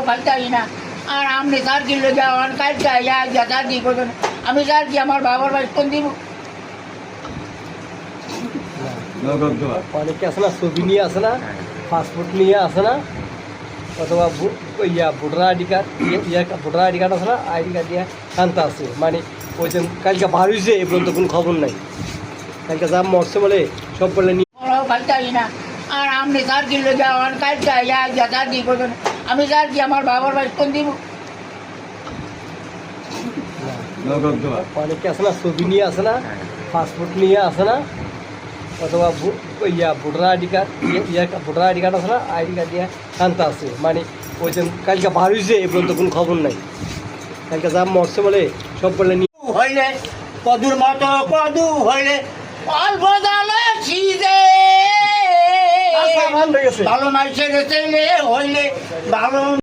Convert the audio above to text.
ফালতাই না আর আপনি স্যার কি লো যাওয়ান কালকে স্যার কি করবেন আমি স্যার কি আমার বাবার বাড়ি কোন দিব অনেকে আছে না ছবি নিয়ে আসে না পাসপোর্ট নিয়ে আসে না অথবা voter ID card voter ID card আছে না আইডি কার্ড দিয়ে আনতে আসে মানে ওই যে কালকে বার হয়েছে এ পর্যন্ত কোনো খবর নাই কালকে যা মরছে বলে সব বলে নিয়ে ফালতাই না আর আপনি স্যার কি লো যাওয়ান কালকে স্যার কি করবেন আমি স্যার কি আমার বাবার বাড়ি কোন দিব অনেকে আছে না ছবি নিয়ে আসে না পাসপোর্ট নিয়ে আসে না অথবা voter ID card voter ID card আছে না আইডি কার্ড দিয়ে আনতে আসে মানে ওই যে কালকে বার হয়েছে এ পর্যন্ত কোনো খবর নাই কালকে যা মরছে বলে সব বলে নিয়ে হইলে কদুর মতো কদু হইলে অল্প জালে ছিদে ভালো নাই ছেড়ে হইলে ভালো